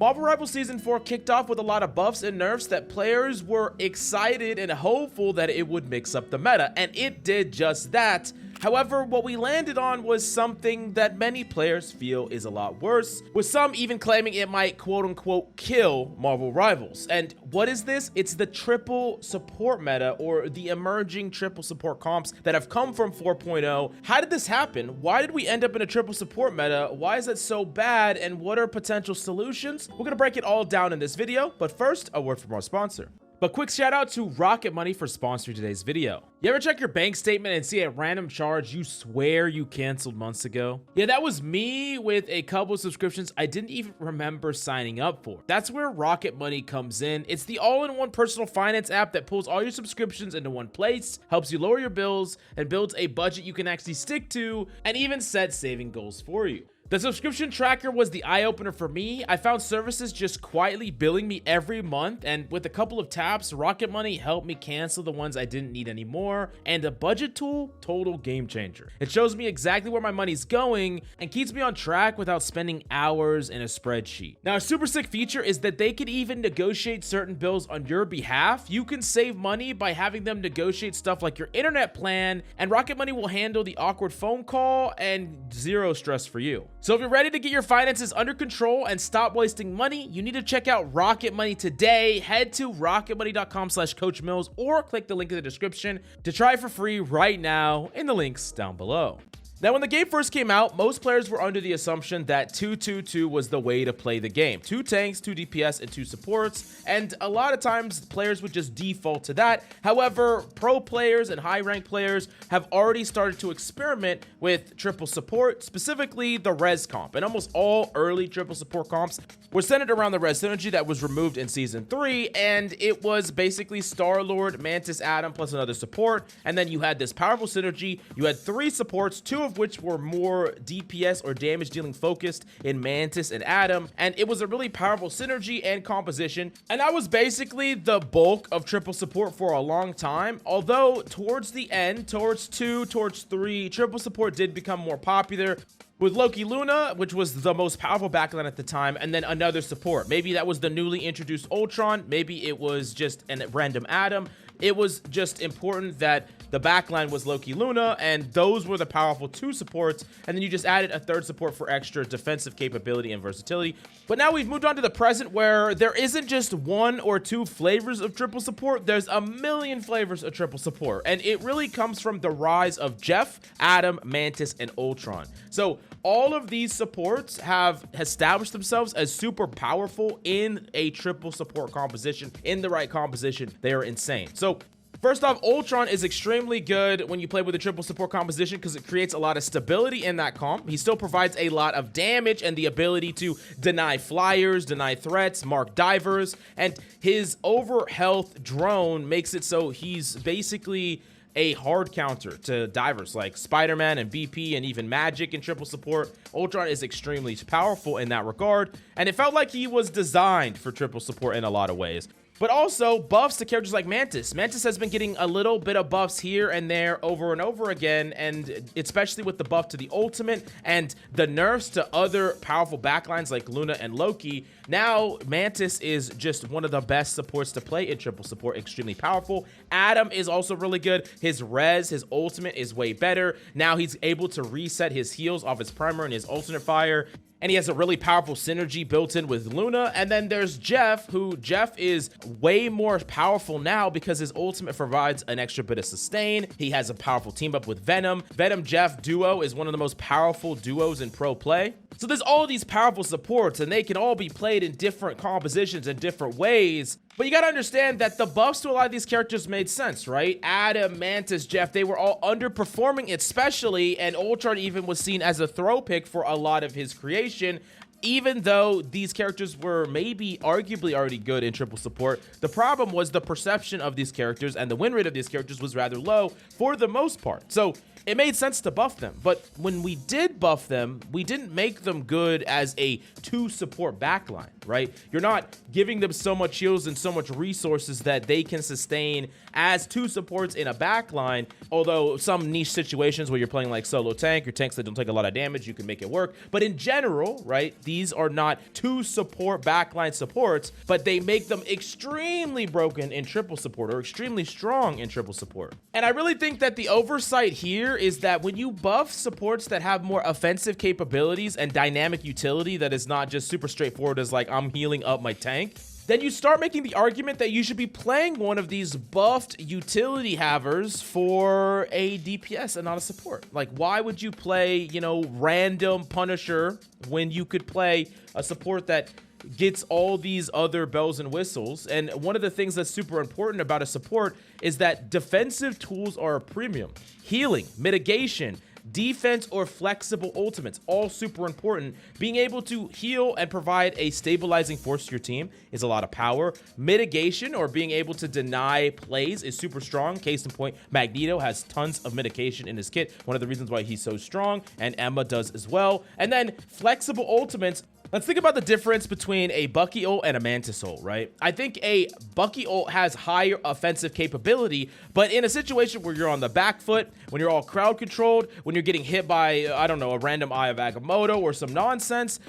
Marvel Rivals Season 4 kicked off with a lot of buffs and nerfs that players were excited and hopeful that it would mix up the meta, and it did just that. However, what we landed on was something that many players feel is a lot worse, with some even claiming it might quote-unquote kill Marvel Rivals. And what is this? It's the triple support meta, or the emerging triple support comps that have come from 4.0. How did this happen? Why did we end up in a triple support meta? Why is it so bad? And what are potential solutions? We're gonna break it all down in this video, but first, a word from our sponsor. But quick shout out to Rocket Money for sponsoring today's video. You ever check your bank statement and see a random charge you swear you canceled months ago? Yeah, that was me with a couple of subscriptions I didn't even remember signing up for. That's where Rocket Money comes in. It's the all-in-one personal finance app that pulls all your subscriptions into one place, helps you lower your bills, and builds a budget you can actually stick to, and even set saving goals for you. The subscription tracker was the eye-opener for me. I found services just quietly billing me every month, and with a couple of taps, Rocket Money helped me cancel the ones I didn't need anymore. And a budget tool, total game changer. It shows me exactly where my money's going and keeps me on track without spending hours in a spreadsheet. Now, a super sick feature is that they could even negotiate certain bills on your behalf. You can save money by having them negotiate stuff like your internet plan, and Rocket Money will handle the awkward phone call and zero stress for you. So if you're ready to get your finances under control and stop wasting money, you need to check out Rocket Money today. Head to rocketmoney.com/CoachMills or click the link in the description to try it for free right now in the links down below. Now, when the game first came out, most players were under the assumption that 2-2-2 was the way to play the game. 2 tanks, 2 DPS, and 2 supports, and a lot of times players would just default to that. However, pro players and high-ranked players have already started to experiment with triple support, specifically the res comp, and almost all early triple support comps were centered around the res synergy that was removed in Season 3, and it was basically Star-Lord, Mantis, Adam, plus another support, and then you had this powerful synergy. You had 3 supports, 2 of which were more DPS or damage dealing focused in Mantis and Adam, and it was a really powerful synergy and composition, and that was basically the bulk of triple support for a long time. Although towards the end, towards 2, towards 3, triple support did become more popular with Loki Luna, which was the most powerful backline at the time, and then another support. Maybe that was the newly introduced Ultron, maybe it was just a random Adam. It was just important that the backline was Loki Luna, and those were the powerful 2 supports, and then you just added a 3rd support for extra defensive capability and versatility. But now we've moved on to the present, where there isn't just 1 or 2 flavors of triple support, there's a million flavors of triple support, and it really comes from the rise of Jeff, Adam, Mantis, and Ultron. So all of these supports have established themselves as super powerful in a triple support composition. In the right composition, they are insane. So first off, Ultron is extremely good when you play with a triple support composition because it creates a lot of stability in that comp. He still provides a lot of damage and the ability to deny flyers, deny threats, mark divers, and his over health drone makes it so he's basically a hard counter to divers like Spider-Man and BP and even Magic in triple support. Ultron is extremely powerful in that regard, and it felt like he was designed for triple support in a lot of ways. But also buffs to characters like Mantis. Mantis has been getting a little bit of buffs here and there over and over again, and especially with the buff to the ultimate and the nerfs to other powerful backlines like Luna and Loki. Now Mantis is just one of the best supports to play in triple support, extremely powerful. Adam is also really good. His res, his ultimate is way better. Now he's able to reset his heals off his primer and his alternate fire. And he has a really powerful synergy built in with Luna. And then there's Jeff, who Jeff is way more powerful now because his ultimate provides an extra bit of sustain. He has a powerful team up with Venom. Venom-Jeff duo is one of the most powerful duos in pro play. So there's all these powerful supports, and they can all be played in different compositions in different ways. But you gotta understand that the buffs to a lot of these characters made sense, right? Adam, Mantis, Jeff, they were all underperforming especially, and Ultron even was seen as a throw pick for a lot of his creation. Even though these characters were maybe arguably already good in triple support, the problem was the perception of these characters, and the win rate of these characters was rather low for the most part. So it made sense to buff them. But when we did buff them, we didn't make them good as a 2 support backline, right? You're not giving them so much heals and so much resources that they can sustain as 2 supports in a backline. Although some niche situations where you're playing like solo tank or tanks that don't take a lot of damage, you can make it work. But in general, right, these are not 2 support backline supports, but they make them extremely broken in triple support or extremely strong in triple support. And I really think that the oversight here is that when you buff supports that have more offensive capabilities and dynamic utility that is not just super straightforward as like I'm healing up my tank, then you start making the argument that you should be playing one of these buffed utility havers for a DPS and not a support. Like, why would you play, you know, random Punisher when you could play a support that gets all these other bells and whistles? And one of the things that's super important about a support is that defensive tools are a premium. Healing, mitigation, defense, or flexible ultimates, all super important. Being able to heal and provide a stabilizing force to your team is a lot of power. Mitigation, or being able to deny plays, is super strong. Case in point, Magneto has tons of mitigation in his kit, one of the reasons why he's so strong, and Emma does as well. And then flexible ultimates. Let's think about the difference between a Bucky ult and a Mantis ult, right? I think a Bucky ult has higher offensive capability, but in a situation where you're on the back foot, when you're all crowd controlled, when you're getting hit by, I don't know, a random Eye of Agamotto or some nonsense,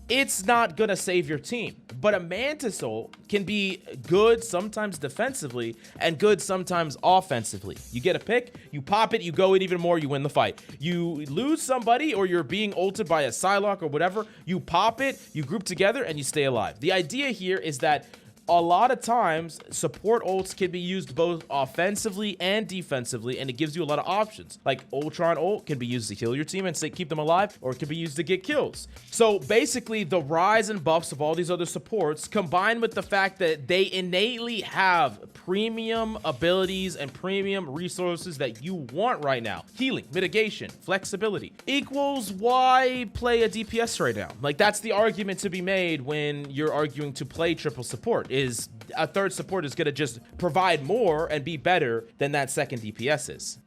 it's not gonna save your team. But a Mantis ult can be good sometimes defensively and good sometimes offensively. You get a pick, you pop it, you go in even more, you win the fight. You lose somebody or you're being ulted by a Psylocke or whatever, you pop it, you group together, and you stay alive. The idea here is that a lot of times support ults can be used both offensively and defensively, and it gives you a lot of options. Like Ultron ult can be used to heal your team and keep them alive, or it can be used to get kills. So basically the rise and buffs of all these other supports, combined with the fact that they innately have premium abilities and premium resources that you want right now, healing, mitigation, flexibility, equals why play a DPS right now. Like, that's the argument to be made when you're arguing to play triple support. Is a third support is going to just provide more and be better than that second DPS is.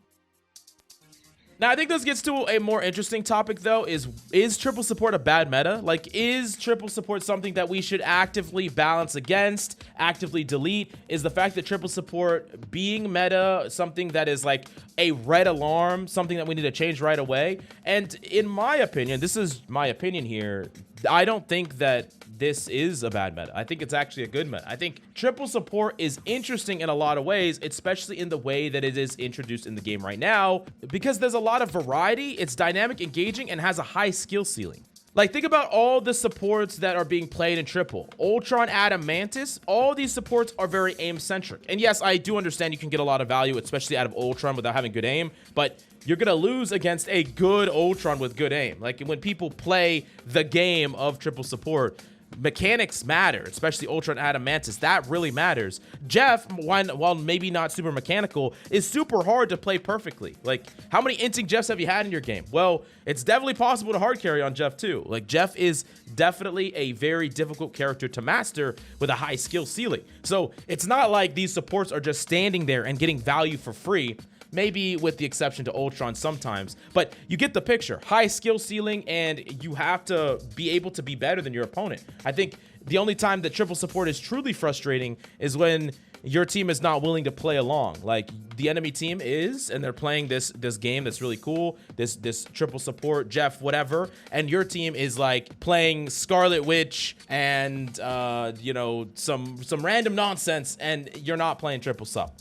Now, I think this gets to a more interesting topic, though, is triple support a bad meta? Like, is triple support something that we should actively balance against, actively delete? Is the fact that triple support being meta something that is like a red alarm, something that we need to change right away? And in my opinion, this is my opinion here, I don't think that this is a bad meta. I think it's actually a good meta. I think triple support is interesting in a lot of ways, especially in the way that it is introduced in the game right now, because there's a lot of variety, it's dynamic, engaging, and has a high skill ceiling. Like, think about all the supports that are being played in triple. Ultron, Adam, Mantis, all these supports are very aim-centric. And yes, I do understand you can get a lot of value, especially out of Ultron without having good aim, but you're gonna lose against a good Ultron with good aim. Like, when people play the game of triple support, mechanics matter, especially Ultron, Adam, Mantis. That really matters. Jeff, while maybe not super mechanical, is super hard to play perfectly. Like, how many inting Jeffs have you had in your game? Well, it's definitely possible to hard carry on Jeff too. Like, Jeff is definitely a very difficult character to master with a high skill ceiling. So it's not like these supports are just standing there and getting value for free. Maybe with the exception to Ultron sometimes, but you get the picture. High skill ceiling, and you have to be able to be better than your opponent. I think the only time that triple support is truly frustrating is when your team is not willing to play along. Like, the enemy team is, and they're playing this game that's really cool, this triple support, Jeff, whatever, and your team is like playing Scarlet Witch and you know, some random nonsense, and you're not playing triple sup.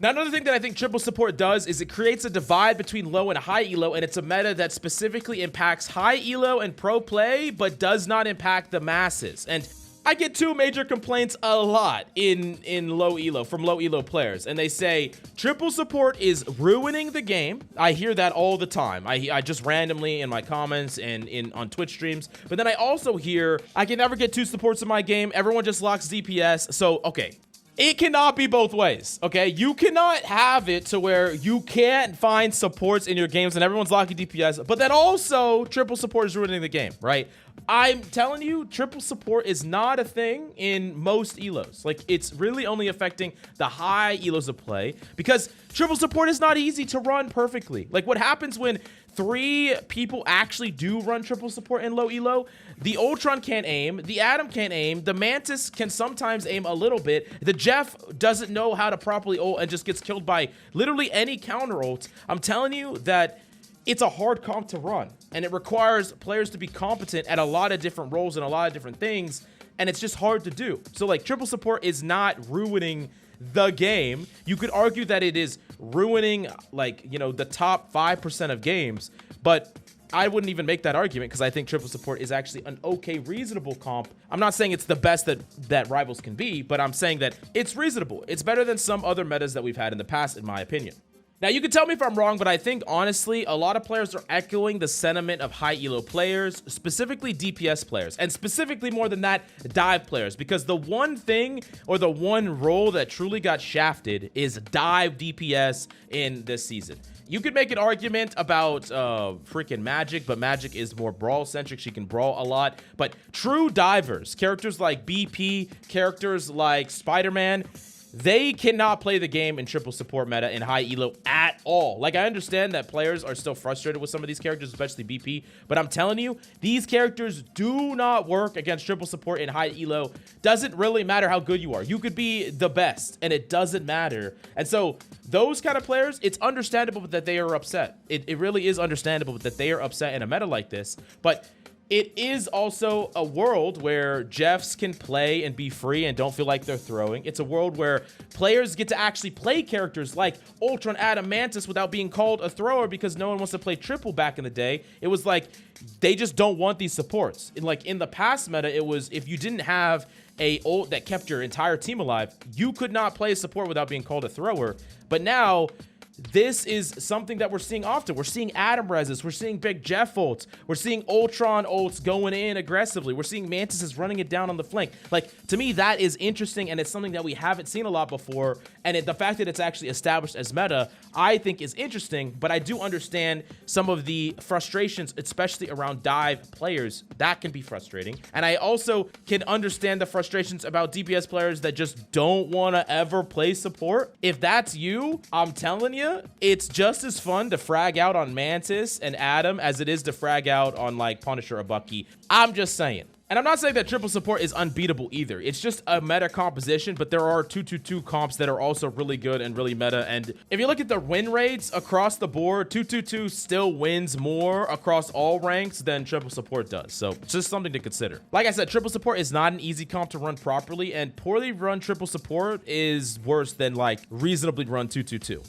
Now, another thing that I think triple support does is it creates a divide between low and high elo, and it's a meta that specifically impacts high elo and pro play, but does not impact the masses. And I get 2 major complaints a lot in low elo from low elo players, and they say triple support is ruining the game. I hear that all the time. I just randomly in my comments and on Twitch streams, but then I also hear I can never get 2 supports in my game. Everyone just locks DPS. So, okay. It cannot be both ways, okay? You cannot have it to where you can't find supports in your games and everyone's locking DPS, but then also triple support is ruining the game, right? I'm telling you, triple support is not a thing in most elos. Like, it's really only affecting the high elos of play because triple support is not easy to run perfectly. Like, what happens when 3 people actually do run triple support in low elo? The Ultron can't aim, the Atom can't aim, the Mantis can sometimes aim a little bit, the Jeff doesn't know how to properly ult and just gets killed by literally any counter ult. I'm telling you that it's a hard comp to run, and it requires players to be competent at a lot of different roles and a lot of different things, and it's just hard to do. So, like, triple support is not ruining the game. You could argue that it is ruining, like, you know, the top 5% of games, but I wouldn't even make that argument because I think triple support is actually an okay, reasonable comp. I'm not saying it's the best that Rivals can be, but I'm saying that it's reasonable. It's better than some other metas that we've had in the past, in my opinion. Now, you can tell me if I'm wrong, but I think, honestly, a lot of players are echoing the sentiment of high elo players, specifically DPS players, and specifically more than that, dive players, because the one thing or the one role that truly got shafted is dive DPS in this season. You could make an argument about freaking Magic, but Magic is more brawl-centric. She can brawl a lot. But true divers, characters like BP, characters like Spider-Man, they cannot play the game in triple support meta in high elo at all. Like, I understand that players are still frustrated with some of these characters, especially BP, but I'm telling you, these characters do not work against triple support in high elo. Doesn't really matter how good you are. You could be the best, and it doesn't matter. And so, those kind of players, it's understandable that they are upset. It really is understandable that they are upset in a meta like this, but it is also a world where Jeffs can play and be free and don't feel like they're throwing. It's a world where players get to actually play characters like Ultron, Atom, Mantis without being called a thrower because no one wants to play triple back in the day. It was like they just don't want these supports. And like in the past meta, it was if you didn't have a ult that kept your entire team alive, you could not play support without being called a thrower. But now, this is something that we're seeing often. We're seeing Atom Reses. We're seeing Big Jeff ults. We're seeing Ultron ults going in aggressively. We're seeing Mantises running it down on the flank. Like, to me, that is interesting, and it's something that we haven't seen a lot before. And the fact that it's actually established as meta, I think is interesting. But I do understand some of the frustrations, especially around dive players. That can be frustrating. And I also can understand the frustrations about DPS players that just don't want to ever play support. If that's you, I'm telling you, it's just as fun to frag out on Mantis and Atom as it is to frag out on like Punisher or Bucky. I'm just saying. And I'm not saying that triple support is unbeatable either. It's just a meta composition, but there are 2-2-2 comps that are also really good and really meta. And if you look at the win rates across the board, 2-2-2 still wins more across all ranks than triple support does. So it's just something to consider. Like I said, triple support is not an easy comp to run properly, and poorly run triple support is worse than like reasonably run 2-2-2.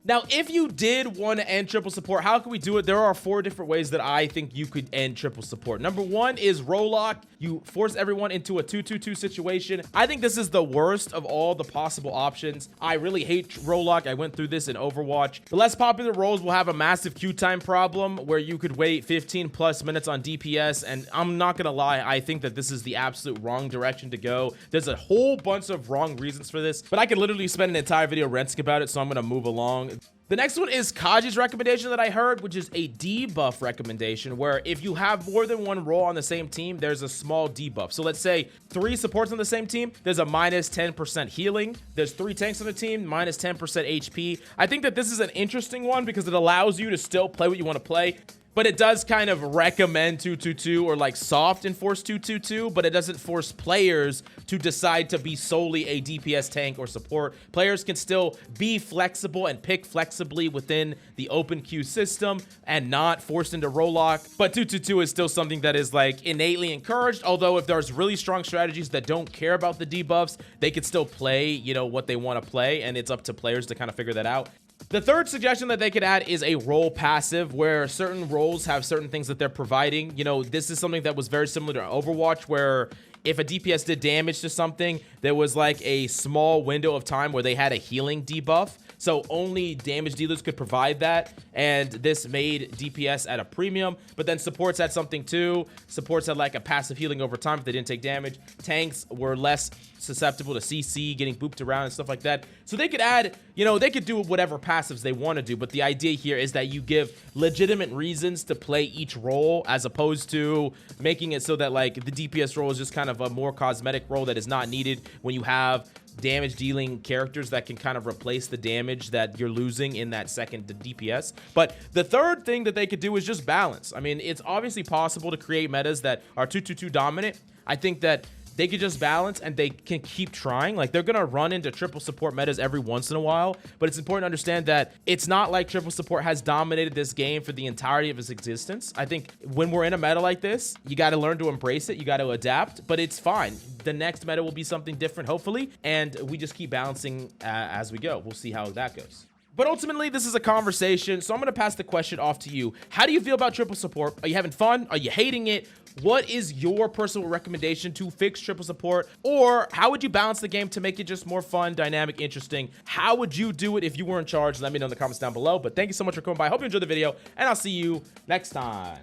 Now, if you did want to end triple support, how can we do it? There are 4 different ways that I think you could end triple support. Number 1 is roll lock. You force everyone into a 2-2-2 situation. I think this is the worst of all the possible options. I really hate roll lock. I went through this in Overwatch. The less popular roles will have a massive queue time problem where you could wait 15 plus minutes on DPS. And I'm not going to lie, I think that this is the absolute wrong direction to go. There's a whole bunch of wrong reasons for this, but I could literally spend an entire video ranting about it, so I'm going to move along. The next one is Kaji's recommendation that I heard, which is a debuff recommendation, where if you have more than one role on the same team, there's a small debuff. So let's say 3 supports on the same team, there's a minus 10% healing. There's 3 tanks on the team, minus 10% HP. I think that this is an interesting one because it allows you to still play what you want to play, but it does kind of recommend 2-2-2 or like soft enforce 2-2-2, but it doesn't force players to decide to be solely a DPS tank or support. Players can still be flexible and pick flexibly within the open queue system and not forced into roll lock. But 2-2-2 is still something that is like innately encouraged, although if there's really strong strategies that don't care about the debuffs, they could still play, you know, what they want to play, and it's up to players to kind of figure that out. The third suggestion that they could add is a role passive, where certain roles have certain things that they're providing. You know, this is something that was very similar to Overwatch, where if a DPS did damage to something, there was like a small window of time where they had a healing debuff. So only damage dealers could provide that, and this made DPS at a premium. But then supports had something too. Supports had like a passive healing over time if they didn't take damage. Tanks were less susceptible to CC, getting booped around and stuff like that. So they could add, you know, they could do whatever passives they want to do. But the idea here is that you give legitimate reasons to play each role, as opposed to making it so that like the DPS role is just kind of a more cosmetic role that is not needed when you have damage dealing characters that can kind of replace the damage that you're losing in that second DPS. But the third thing that they could do is just balance. I mean, it's obviously possible to create metas that are 2-2-2 dominant. I think that they could just balance, and they can keep trying. Like, they're gonna run into triple support metas every once in a while, but it's important to understand that it's not like triple support has dominated this game for the entirety of its existence. I think when we're in a meta like this, you got to learn to embrace it, you got to adapt, but it's fine. The next meta will be something different, hopefully, and we just keep balancing as we go. We'll see how that goes. But ultimately, this is a conversation, so I'm going to pass the question off to you. How do you feel about triple support? Are you having fun? Are you hating it? What is your personal recommendation to fix triple support? Or how would you balance the game to make it just more fun, dynamic, interesting? How would you do it if you were in charge? Let me know in the comments down below. But thank you so much for coming by. I hope you enjoyed the video, and I'll see you next time.